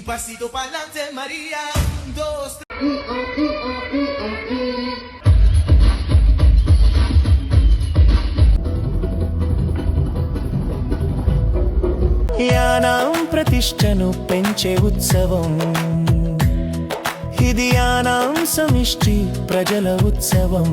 Un pasito pa'lante, María. Un, dos, tres. Yanam ప్రతిష్టను పెంచే ఉత్సవం ఇది యానాం సమిష్టి ప్రజల ఉత్సవం.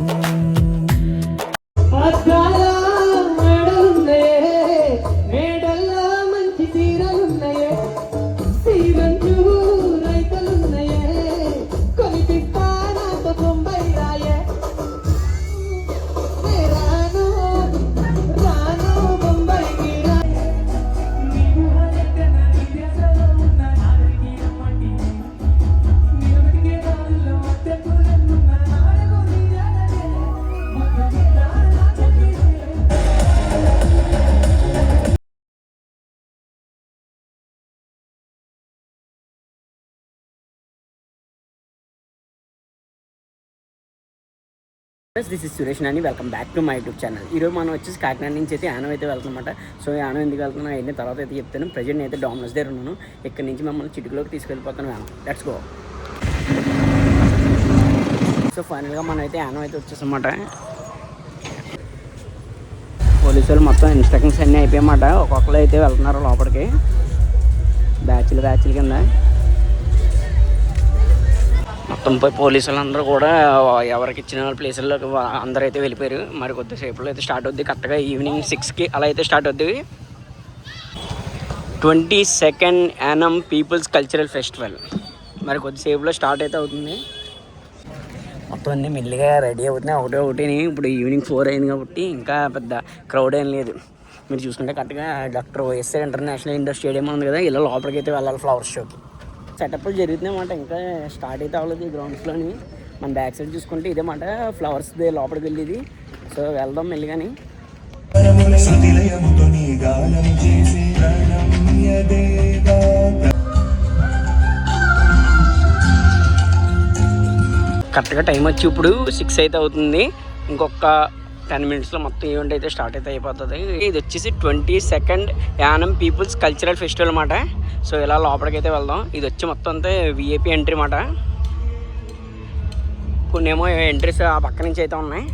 This is Suresh Nani, welcome back to my YouTube channel. ఈరోజు మనం వచ్చేసి కాకినాడ నుంచి అయితే యానం అయితే వెళ్తున్నమాట. సో యానం ఎందుకు వెళ్తున్నా అయిన తర్వాత అయితే చెప్తాను. ప్రజెంట్ అయితే డామినోస్ దగ్గర ఉన్నాను. ఇక్కడ నుంచి మమ్మల్ని చిటికలోకి తీసుకెళ్ళిపోతాను యానం. Let's go. సో ఫైనల్గా మనం అయితే యానం అయితే వచ్చేసామన్నమాట. పోలీసు వాళ్ళు మొత్తం ఇన్స్ట్రక్షన్స్ అన్నీ అయిపోయాయన్నమాట. ఒక్కొక్కరు అయితే వెళ్తున్నారు లోపలికి బ్యాచ్లు కింద. మొత్తం పోలీసు వాళ్ళందరూ కూడా ఎవరికి ఇచ్చిన ప్లేసుల్లోకి అందరూ అయితే వెళ్ళిపోయారు. మరి కొద్దిసేపులో అయితే స్టార్ట్ అవుద్ది. కరెక్ట్గా ఈవినింగ్ 6కి అలా అయితే స్టార్ట్ అవుద్ది. 22nd Yanam people's cultural festival మరి కొద్దిసేపులో స్టార్ట్ అయితే అవుతుంది. మొత్తం అన్నీ మెల్లిగా రెడీ అవుతున్నాయి ఒకటి. ఇప్పుడు ఈవినింగ్ 4 అయింది కాబట్టి ఇంకా పెద్ద క్రౌడ్ ఏం లేదు. మీరు చూసుకుంటే కరెక్ట్గా doctor YSR international indoor stadium ఉంది కదా, ఇలా లోపలికి అయితే వెళ్ళాలి ఫ్లవర్ షోకి. సెటప్లు జరుగుతున్నాయి అన్నమాట. ఇంకా స్టార్ట్ అయితే అవ్వలేదు ఈ గ్రౌండ్స్లోని. మన బ్యాక్ సైడ్ చూసుకుంటే ఇదే మాట ఫ్లవర్స్ దే లోపలికి వెళ్ళేది. సో వెళ్దాం మెల్లిగాని. కరెక్ట్గా టైం వచ్చి ఇప్పుడు 6 అయితే అవుతుంది. ఇంకొక 10 మినిట్స్లో మొత్తం ఈవెంట్ అయితే స్టార్ట్ అయితే అయిపోతుంది. ఇది వచ్చేసి 22nd Yanam people's cultural festival అన్నమాట. సో ఇలా లోపలికి అయితే వెళ్దాం. ఇది వచ్చి మొత్తం అంతా విఐపి ఎంట్రీ అన్నమాట. కొన్ని ఏమో ఎంట్రీస్ ఆ పక్క నుంచి అయితే ఉన్నాయి.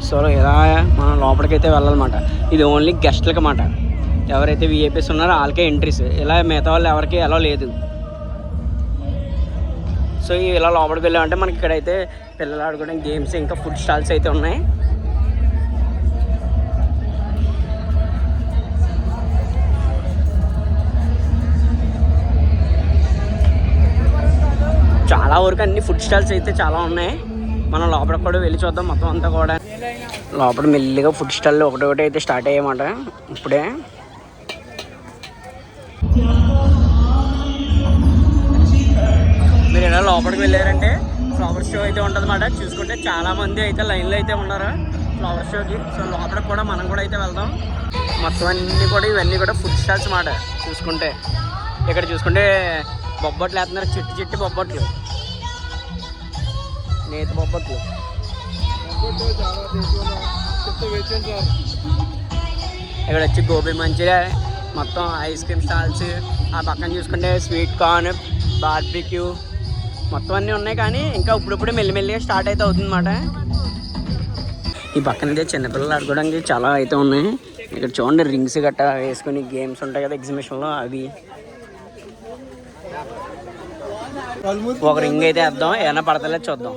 సో ఇలా మనం లోపలికి అయితే వెళ్ళాలన్నమాట. ఇది ఓన్లీ గెస్ట్లకి అన్నమాట. ఎవరైతే విఐపీస్ ఉన్నారో వాళ్ళకే ఎంట్రీస్. ఇలా మిగతా వాళ్ళు ఎవరికి ఎలా లేదు. సో ఇలా లోపలికి వెళ్ళామంటే మనకి ఇక్కడైతే పిల్లలు ఆడుకోవడానికి గేమ్స్ ఇంకా ఫుడ్ స్టాల్స్ అయితే ఉన్నాయి. చాలా వరకు అన్ని ఫుడ్ స్టాల్స్ అయితే చాలా ఉన్నాయి. మనం లోపలికి కూడా వెళ్ళి చూద్దాం మొత్తం అంతా కూడా. లోపల మెల్లిగా ఫుడ్ స్టాల్ ఒకటి అయితే స్టార్ట్ అయ్యాయన్నమాట ఇప్పుడే. మీరు ఎలా లోపలికి వెళ్ళారంటే ఫ్లవర్ షో అయితే ఉంటుంది అన్నమాట. చూసుకుంటే చాలామంది అయితే లైన్లో అయితే ఉన్నారు ఫ్లవర్ షోకి. సో లోపలికి కూడా మనం కూడా అయితే వెళ్దాం. మొత్తం అన్నీ కూడా ఇవన్నీ కూడా ఫుడ్ స్టాల్స్ అన్నమాట. చూసుకుంటే ఇక్కడ చూసుకుంటే బొబ్బట్లు వేస్తున్నారు. చిట్టి బొబ్బట్లు, నేతి బొబ్బట్లు. ఇక్కడ వచ్చి గోబీ మంచూరియా, మొత్తం ఐస్ క్రీమ్ స్టాల్స్. ఆ పక్కన చూసుకుంటే స్వీట్ కార్న్, బార్బిక్యూ మొత్తం అన్నీ ఉన్నాయి. కానీ ఇంకా ఇప్పుడిప్పుడే మెల్లిమెల్లిగా స్టార్ట్ అయితే అవుతుంది అన్నమాట. ఈ పక్కన అయితే చిన్నపిల్లలు ఆడుకోవడానికి చాలా అయితే ఉన్నాయి. ఇక్కడ చూడండి రింగ్స్ గట్టా వేసుకొని గేమ్స్ ఉంటాయి కదా ఎగ్జిబిషన్లో, అవి. ఒక రింగ్ అయితే వేద్దాం, ఏమైనా పడతలేదు చూద్దాం.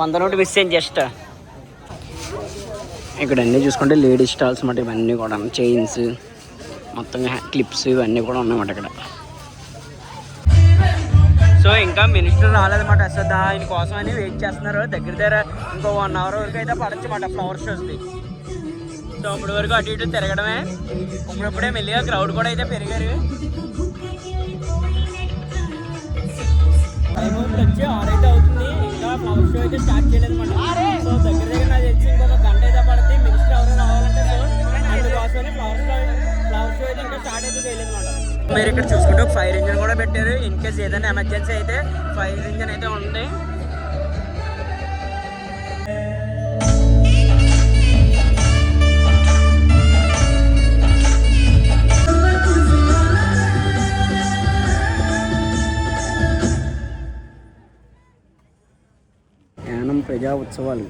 100 నోటు మిస్ అయింది జస్ట్. ఇక్కడ అన్నీ చూసుకుంటే లేడీస్ స్టాల్స్ అన్నమాట. ఇవన్నీ కూడా చైన్స్, మొత్తం క్లిప్స్ ఇవన్నీ కూడా ఉన్నాయన్నమాట ఇక్కడ. సో ఇంకా మినిస్టర్ రాలేదన్నమాట. సో ఆయన కోసం అని వెయిట్ చేస్తున్నారు. దగ్గర ఇంకో 1 అవర్ వరకు అయితే పడచ్చు అన్నమాట ఫ్లవర్ షోస్కి. సో ఇప్పటి వరకు అటు ఇటు తిరగడమే. ఇప్పుడే మెల్లిగా క్రౌడ్ కూడా అయితే పెరిగారు. టైం వచ్చి 6 అయితే అవుతుంది. ఇంకా ఫ్లవర్ షో అయితే స్టార్ట్ చేయలేదన్నమాట. సో దగ్గర నాకు తెలిసి ఇంకొక గంట అయితే పడుతుంది మినిస్టర్ ఎవరైనా రావాలంటే. సో అందుకోసమని ఫ్లవర్ షో అయితే ఇంకా స్టార్ట్ అయితే చేయలేదన్నమాట. మీరు ఇక్కడ చూసుకుంటే ఒక ఫైర్ ఇంజిన్ కూడా పెట్టారు. ఇన్ కేస్ ఏదైనా ఎమర్జెన్సీ అయితే ఫైర్ ఇంజిన్ అయితే ఉంది. ప్రజా ఉత్సవాలు.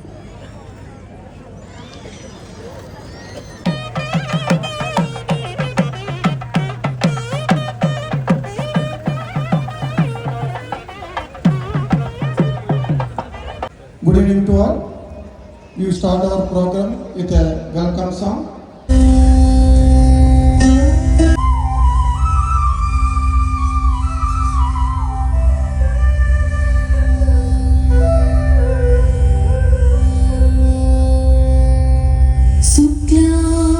Good evening to all. We start our program with a welcome song.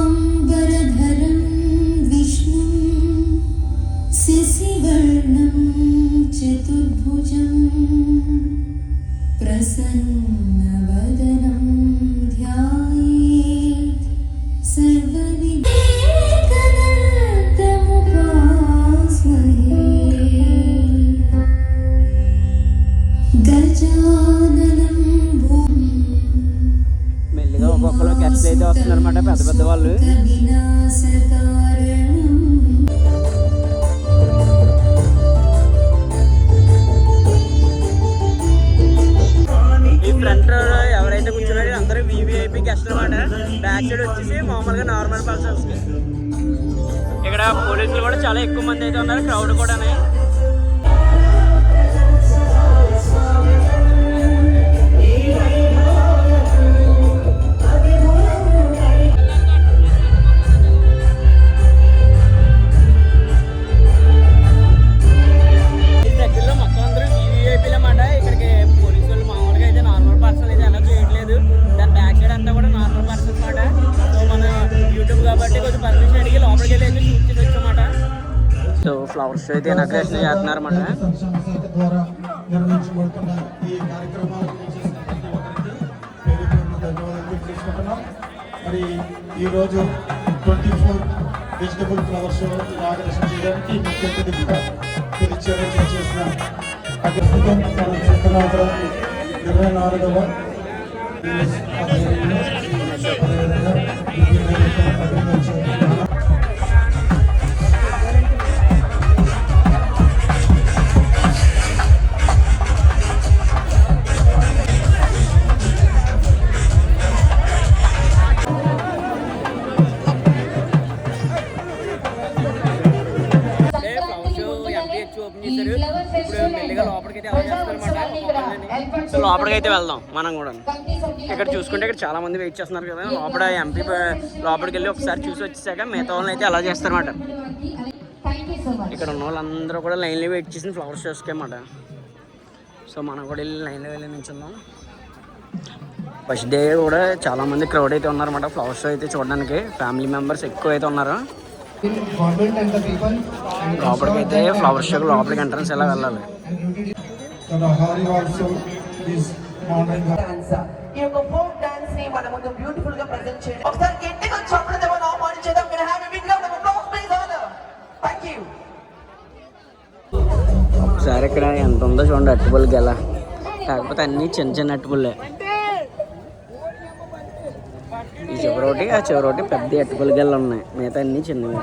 शुक्लाम्बरधरं विष्णुं शशिवर्णं चतुर्भुजं प्रसन्नवदनं ध्यायेत् सर्वविघ्नोपशान्तये गजाननं మెల్లిగా ఒక్కొక్కరు గెస్ట్లు అయితే వస్తున్నారు అన్నమాట, పెద్ద పెద్ద వాళ్ళు. विनाशकारणम् ఈ ఫ్రంట్ ఎవరైతే కూర్చున్నారో అందరూ వివిఐపి గెస్ట్ అనమాట. బ్యాక్ సైడ్ వచ్చేసి మామూలుగా నార్మల్ పర్సన్స్. ఇక్కడ పోలీసులు కూడా చాలా ఎక్కువ మంది అయితే ఉన్నారు, క్రౌడ్ కూడా. దగ్గరలో మొత్తం అందరూ వివిఐపీలు అన్నమాట. ఇక్కడికి పోలీసులు మామూలుగా అయితే నార్మల్ పర్సన్ అయితే అలా చేయట్లేదు. దాని బ్యాక్ సైడ్ అంతా కూడా నార్మల్ పర్సన్స్ అన్నమాట. సో మన యూట్యూబ్ కాబట్టి కొంచెం పర్మిషన్ అడిగి లోపలికి వెళ్ళి అయితే షూట్ చేసి వచ్చామాట. సో ఫ్లవర్స్ అయితే డెకరేషన్ చేస్తున్నారు అన్నమాట. ద్వారా నిర్వహించబడుతున్న ఈ కార్యక్రమాలకు చేసినటువంటి ఒకరికి పేరు పేరున ధన్యవాదాలు తెలుసుకుంటున్నాం. మరి ఈరోజు 24 వెజిటబుల్ ఫ్లవర్ షో ఇనాగరేషన్ చేయడానికి ముఖ్య అతిథిగా తిరుచారు చేసిన ప్రస్తుతం మనం చూస్తున్న 24వ సో లోపలికి అయితే వెళ్దాం మనం కూడా. ఇక్కడ చూసుకుంటే ఇక్కడ చాలా మంది వెయిట్ చేస్తున్నారు కదా లోపల. ఎంపీ లోపలికి వెళ్ళి ఒకసారి చూసి వచ్చేసాక మిగతా వాళ్ళని అయితే అలా చేస్తారన్నమాట. ఇక్కడ ఉన్న వాళ్ళందరూ కూడా లైన్లో వెయిట్ చేసిన ఫ్లవర్ షోస్కి అన్నమాట. సో మనం కూడా వెళ్ళి లైన్లో వెళ్ళి నిల్చుందాం. ఫస్ట్ డే కూడా చాలామంది క్రౌడ్ అయితే ఉన్నారన్నమాట ఫ్లవర్ షో అయితే చూడడానికి. ఫ్యామిలీ మెంబర్స్ ఎక్కువ అయితే ఉన్నారు. లోపలికి అయితే ఫ్లవర్ షోకి లోపలికి ఎంట్రన్స్ ఎలా వెళ్ళాలి. ఈ యొక్క ఫోక్ డాన్స్ ని మన ముందు బ్యూటిఫుల్ గా ప్రెజెంట్ చేయండి. ఒకసారి గట్టిగా చప్పట్లతో మనం ఆహ్వానించేద్దాం. Can I have a big round of applause please honor. Thank you. ఒకసారి ఇక్కడ ఎంత ఉందో చూడండి అట్టుపుల్ గెల. కాకపోతే అన్నీ చిన్న చిన్న అట్టుపుల్లే. ఈ చివరొకటి ఆ చివరొకటి పెద్ద అట్టుపుల్ గెలు ఉన్నాయి, మిగతా అన్నీ చిన్నవి.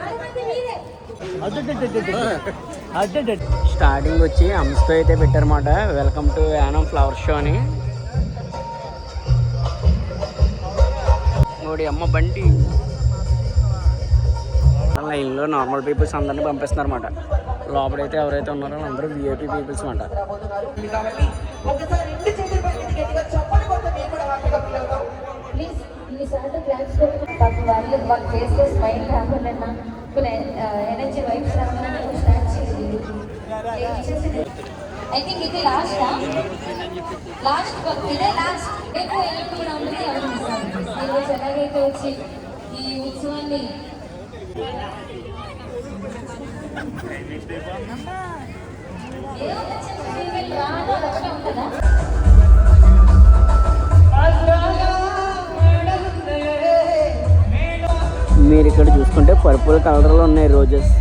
స్టార్టింగ్ వచ్చి హంస్తో అయితే పెట్టారన్నమాట. Welcome to Yanam flower show అని. నోడి అమ్మ బండి లైన్లో నార్మల్ పీపుల్స్ అందరినీ పంపిస్తున్నారు అన్నమాట. లోపలైతే ఎవరైతే ఉన్నారో అందరూ విఐపీ పీపుల్స్ అన్నమాట. కాబట్టి ఒకసారి రెండు చేతులు పైకి గట్టిగా చప్పట్లు కొడితే మేము కూడా హ్యాపీగా ఫీల్ అవుతాం. ప్లీజ్ ఈసారి క్లాస్ పాపం వాళ్ళు ఫేస్ టు స్మైల్ రావాలన్నా కొన్ని ఎనర్జీ వైబ్స్ రావాలన్నా స్టార్ట్ చేయండి. ఐ థింక్ ఇది లాస్ట్ ఇదే లాస్ట్. రేపు ఎలాంటి రౌండ్కి అవసరం. ఈరోజు ఎలాగైతే వచ్చి ఈ ఉత్సవాన్ని రాను అదొకటే ఉంటుందా? మీరు ఇక్కడ చూసుకుంటే పర్పుల్ కలర్లో ఉన్నాయి రోజెస్.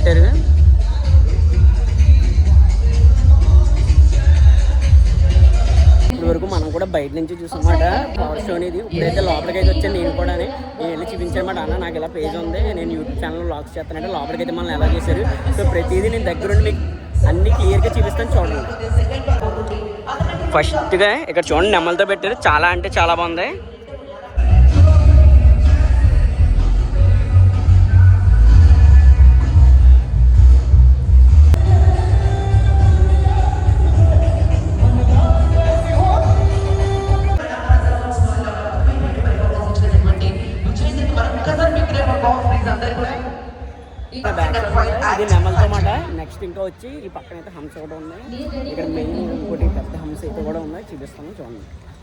పెట్టారు. వరకు మనం కూడా బయట నుంచి చూసామాట ఫ్లవర్ షో అనేది. ఇప్పుడైతే లోపలికి అయితే వచ్చాను నేను కూడా. నేను వెళ్ళి చూపించానమాట, అన్న నాకు ఇలా పేజ్ ఉంది, నేను యూట్యూబ్ ఛానల్లో వ్లాగ్స్ చేస్తానంటే లోపలికి అయితే మనం ఎలా చేశారు. సో ప్రతిదీ నేను దగ్గరుండి మీకు అన్ని క్లియర్గా చూపిస్తాను, చూడండి. ఫస్ట్గా ఇక్కడ చూడండి నెమ్మలతో పెట్టారు, చాలా అంటే చాలా బాగుంది. ఇది నెమలతో మాట. నెక్స్ట్ ఇంకా వచ్చి ఈ పక్కన అయితే హంస కూడా ఉంది. ఇక్కడ మెయిన్ ఇంకోటి పెద్ద హంస అయితే కూడా ఉన్నాయి, చూపిస్తాను చూడండి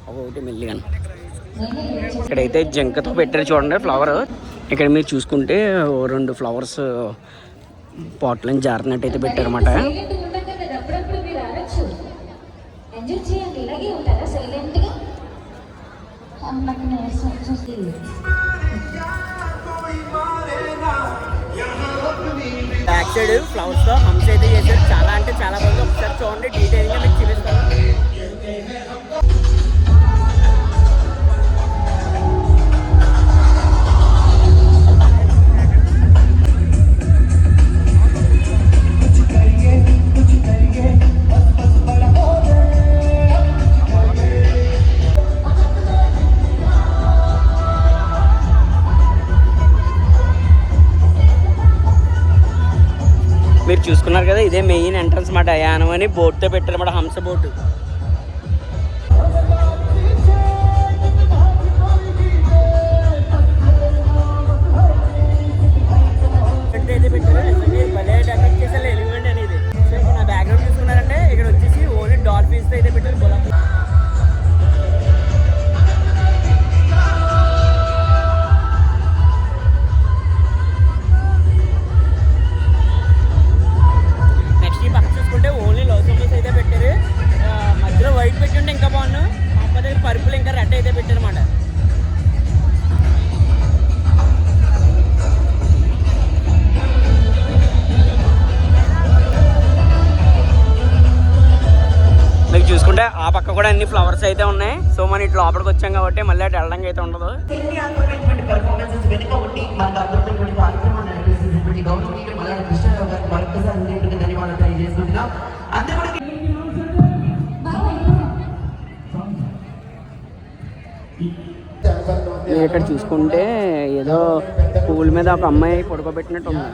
ఒకటి మెల్లిగా. ఇక్కడైతే జంకతో పెట్టారు చూడండి ఫ్లవర్. ఇక్కడ మీరు చూసుకుంటే 2 ఫ్లవర్స్ పాట్లని జారినట్టు అయితే పెట్టారన్నమాట. బ్యాక్ సైడ్ ఫ్లవర్స్ తో హంస అయితే చేశారు, చాలా అంటే చాలా బాగుంది. ఒకసారి చూడండి, డీటెయిల్ గా మీకు చూపిస్తాను. మీరు చూసుకున్నారు కదా, ఇదే మెయిన్ ఎంట్రన్స్ మాట. యానం అని బోట్తో పెట్టారన్నమాట, హంస బోటు. అయితే పెట్టారు భలే డెకరేట్ చేసారు ఎలిమెంట్ అనేది. సో ఇప్పుడు నా బ్యాక్గ్రౌండ్ చూసుకున్నారంటే ఇక్కడ వచ్చేసి ఓన్లీ డాల్ఫిన్స్ అయితే పెట్టారు. పరుపులు ఇంకా రెడ్ అయితే పెట్టారన్నమాట. మీకు చూసుకుంటే ఆ పక్క కూడా అన్ని ఫ్లవర్స్ అయితే ఉన్నాయి. సో మనం ఇట్లా లోపలికి వచ్చాం కాబట్టి మళ్ళీ అటు వెళ్ళడానికి అయితే ఉండదు. ఇక్కడ చూసుకుంటే ఏదో పూల్ మీద ఒక అమ్మాయి పడుకోబెట్టినట్టు ఉంది.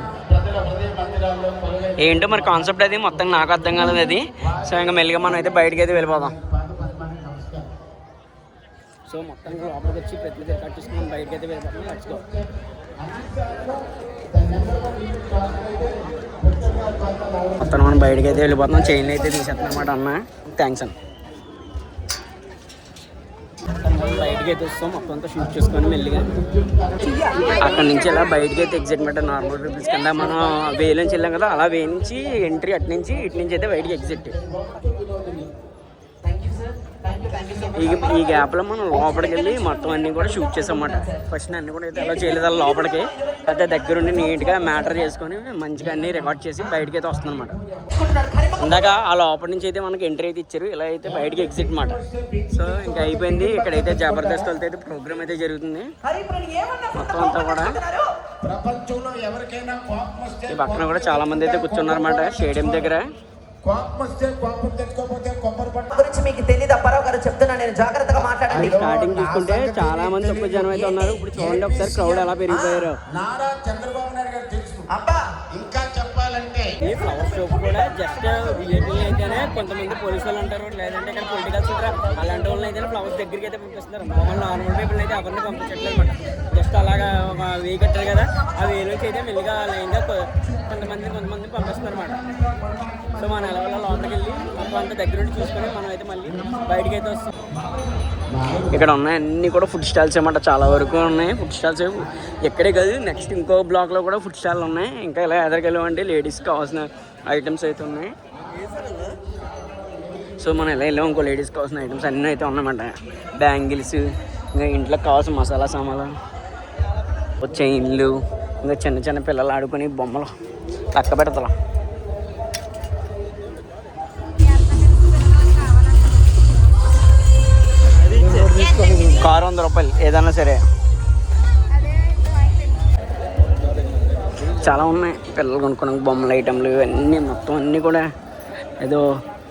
ఏంటో మరి కాన్సెప్ట్ అది మొత్తం నాకు అర్థం కాలేదు అది. సో ఇంకా మెల్లిగా మనం అయితే బయటకి అయితే వెళ్ళిపోదాం. సో మొత్తం లోపలికి వచ్చి పెద్దలు కట్ చేసుకుని బయటకి అయితే వెళ్ళిపోతాం. Let's go. మొత్తం మనం బయటకి అయితే వెళ్ళిపోతున్నాం. చైన్లు అయితే తీసేస్తున్నాం అన్నమాట అన్న. థ్యాంక్స్ అన్న. బయటకి అయితే వస్తాం, మొత్తం అంతా షూట్ చేసుకొని మెల్లిగా అక్కడ నుంచి ఇలా బయటకి అయితే ఎగ్జిట్ నార్మల్ పీపుల్స్ కింద మనం వే నుంచి వెళ్ళాం కదా, అలా వే నుంచి ఎంట్రీ, అటు నుంచి ఇటు నుంచి అయితే బయటకి ఎగ్జిట్. ఈ గ్యాప్లో మనం లోపలికి వెళ్ళి మొత్తం అన్నీ కూడా షూట్ చేసామన్నమాట. ఫస్ట్ అన్నీ కూడా అయితే అలా చేయలేదు, అలా లోపలికి అయితే దగ్గరుండి నీట్గా మ్యాటర్ చేసుకొని మంచిగా అన్నీ రికార్డ్ చేసి బయటకి అయితే వస్తుంది అనమాట. ఇందాక ఆ లోపల నుంచి అయితే మనకి ఎంట్రీ అయితే ఇచ్చారు, ఇలా అయితే బయటకి ఎగ్జిట్ అనమాట. సో ఇంకా అయిపోయింది. ఇక్కడైతే జబర్దస్త్ వెళ్తే అయితే ప్రోగ్రామ్ అయితే జరుగుతుంది మొత్తం అంతా కూడా. ఈ పక్కన కూడా చాలా మంది అయితే కూర్చున్నారు అన్నమాట స్టేడియం దగ్గర. గురించి మీకు తెలీదా? పరావు గారు చెప్తున్నా, నేను జాగ్రత్తగా మాట్లాడండి. స్టార్టింగ్ చూసుకుంటే చాలా మంది తక్కువ జనం అయితే ఉన్నారు. ఇప్పుడు చూడండి ఒకసారి క్రౌడ్ ఎలా పెరిగిపోయారు. ఇంకా చెప్పాలంటే ఈ ఫ్లవర్ షో కూడా జస్ట్ విఐపీలు అయితేనే కొంతమంది పోలీసు వాళ్ళు ఉంటారు, లేదంటే ఇక్కడ పొలిటికల్స్ ఉంటారు, అలాంటి వాళ్ళని అయితే ఫ్లవర్స్ దగ్గరికి అయితే పంపిస్తున్నారు. మామూలు నార్మల్ పీపుల్ అయితే ఎవరిని పంపించట్లేదు అనమాట. జస్ట్ అలాగా ఒక వే కట్టారు కదా, ఆ వే నుంచి అయితే మెల్లిగా లైన్గా కొంతమంది పంపిస్తున్నారు అనమాట. సో మనం ఎలా లోపలికి వెళ్ళి మొత్తం అంతా దగ్గర నుండి చూసుకొని మనం అయితే మళ్ళీ బయటకి అయితే వస్తాం. ఇక్కడ ఉన్నాయి అన్నీ కూడా ఫుడ్ స్టాల్స్ అన్నమాట, చాలా వరకు ఉన్నాయి ఫుడ్ స్టాల్స్. ఎక్కడే కాదు, నెక్స్ట్ ఇంకో బ్లాక్లో కూడా ఫుడ్ స్టాల్ ఉన్నాయి. ఇంకా ఇలా ఎదరికెళ్ళామంటే లేడీస్కి కావాల్సిన ఐటమ్స్ అయితే ఉన్నాయి. సో మనం ఎలా వెళ్ళాం, ఇంకో లేడీస్కి కావాల్సిన ఐటమ్స్ అన్నీ అయితే ఉన్నాయన్నమాట. బ్యాంగిల్స్, ఇంకా ఇంట్లో కావాల్సిన మసాలా సామాన్లు, చైన్లు, ఇంకా చిన్న చిన్న పిల్లలు ఆడుకునే బొమ్మలు తక్క పెడతా. కారు ₹100 ఏదన్నా సరే. చాలా ఉన్నాయి పిల్లలు కొనుక్కున్న బొమ్మల ఐటెంలు ఇవన్నీ మొత్తం అన్నీ కూడా ఏదో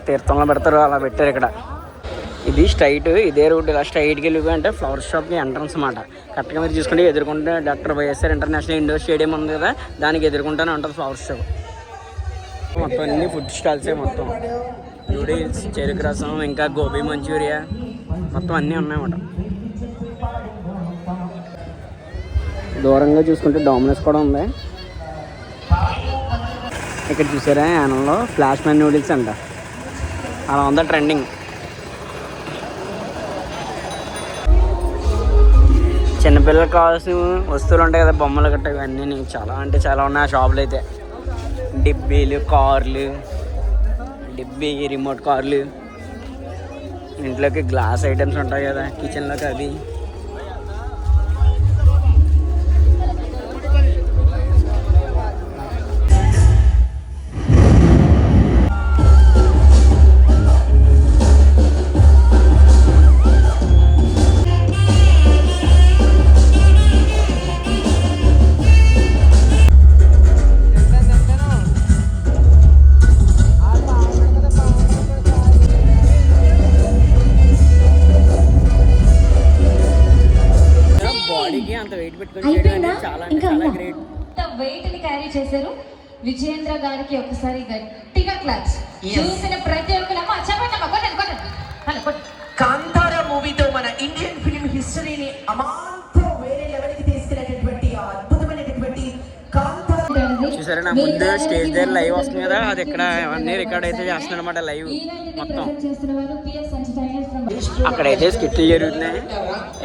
తీర్థంలో పెడతారు అలా పెట్టారు ఇక్కడ. ఇది స్ట్రైట్ ఇదే రూట్ ఇలా స్ట్రైట్కి వెళ్ళిపోయి అంటే ఫ్లవర్ షాప్కి ఎంట్రన్స్ అన్నమాట. కరెక్ట్గా మీరు చూసుకుంటే ఎదుర్కొంటే doctor YSR international indoor stadium ఉంది కదా, దానికి ఎదుర్కొంటూనే ఉంటుంది ఫ్లవర్ షాప్. మొత్తం అన్ని ఫుడ్ స్టాల్సే మొత్తం. నూడిల్స్, చెరుకు రసం, ఇంకా గోబీ మంచూరియా మొత్తం అన్నీ ఉన్నాయన్నమాట. దూరంగా చూసుకుంటే డామినోస్ కూడా ఉంది. ఇక్కడ చూసారా యానంలో ఫ్లాష్ మ్యాన్ నూడిల్స్ అంట, అలా ఉందా ట్రెండింగ్. చిన్నపిల్లలకు కావాల్సిన వస్తువులు ఉంటాయి కదా, బొమ్మలు గట్ట ఇవన్నీ చాలా అంటే చాలా ఉన్నాయి ఆ షాపులో అయితే. డిబ్బీలు, కార్లు, డిబ్బీ రిమోట్ కార్లు, ఇంట్లోకి గ్లాస్ ఐటమ్స్ ఉంటాయి కదా కిచెన్లోకి, అది వెయిట్ ని క్యారీ చేశారు. విజయేంద్ర గారికి ఒకసారి గట్టిగా క్లాప్స్. చూసిన ప్రతి ఒక్కరమ్మ చెప్పండి. కాంతారా మూవీతో మన ఇండియన్ ఫిల్మ్ హిస్టరీని అమాంతం వేరే లెవెల్కి తీసుకెళ్ళేటటువంటి అద్భుతమైనటువంటి చూసారా నా ముందు స్టేజ్ దగ్గర లైవ్ వస్తుంది కదా, అది ఇక్కడ అన్నీ రికార్డ్ అయితే చేస్తున్నాడు అనమాట లైవ్ మొత్తం. అక్కడైతే స్కిట్లు జరుగుతున్నాయి.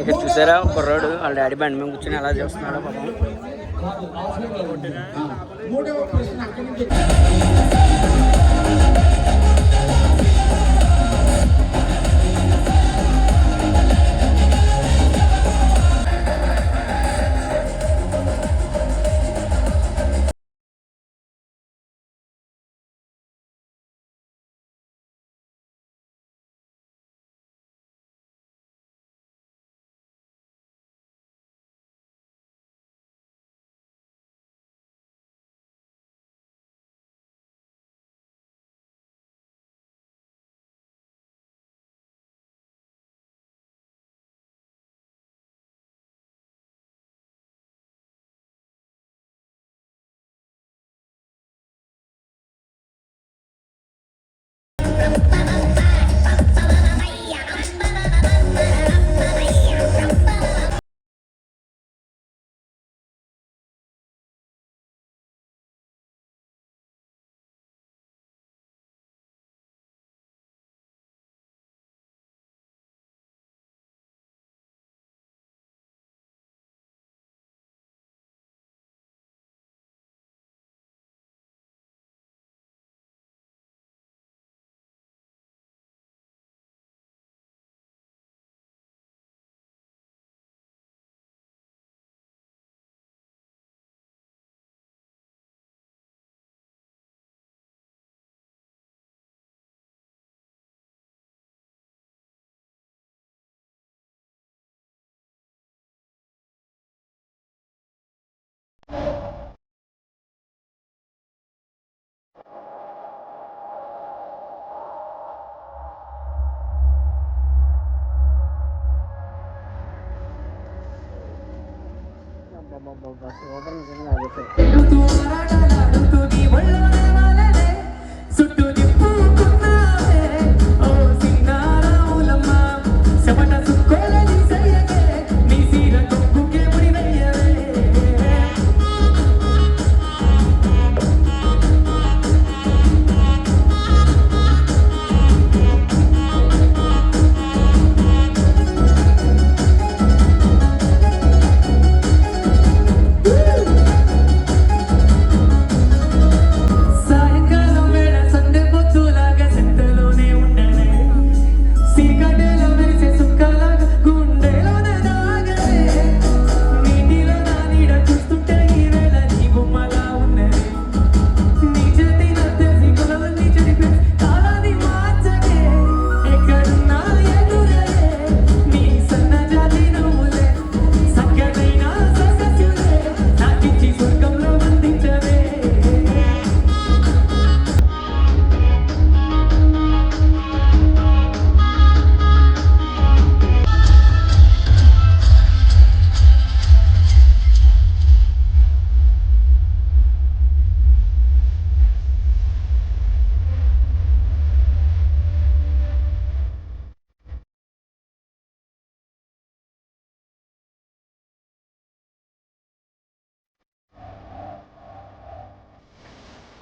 ఇక్కడ చూసారా కుర్రాడు వాళ్ళ డాడీ బండి మీద కూర్చొని ఎలా చేస్తున్నాడు పాపం.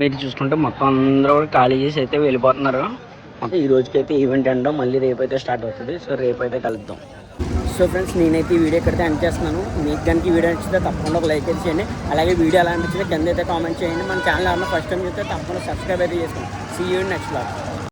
మీరు చూసుకుంటే మొత్తం అందరూ కూడా ఖాళీ చేసి అయితే వెళ్ళిపోతున్నారు. ఈ రోజుకైతే ఈవెంట్ అంటాం, మళ్ళీ రేపైతే స్టార్ట్ అవుతుంది. సో రేపైతే కలుద్దాం. సో ఫ్రెండ్స్, నేనైతే ఈ వీడియో ఇక్కడైతే ఎండ్ చేస్తున్నాను. మీకు కనుక ఈ వీడియో నచ్చితే తప్పకుండా ఒక లైక్ అయితే చేయండి. అలాగే వీడియో ఎలా అనిపించిందో కింద అయితే కామెంట్ చేయండి. మన ఛానల్ ఎవరైనా ఫస్ట్ టైం చూస్తే తప్పకుండా సబ్స్క్రైబ్ అయితే చేసుకోండి. See you next blog.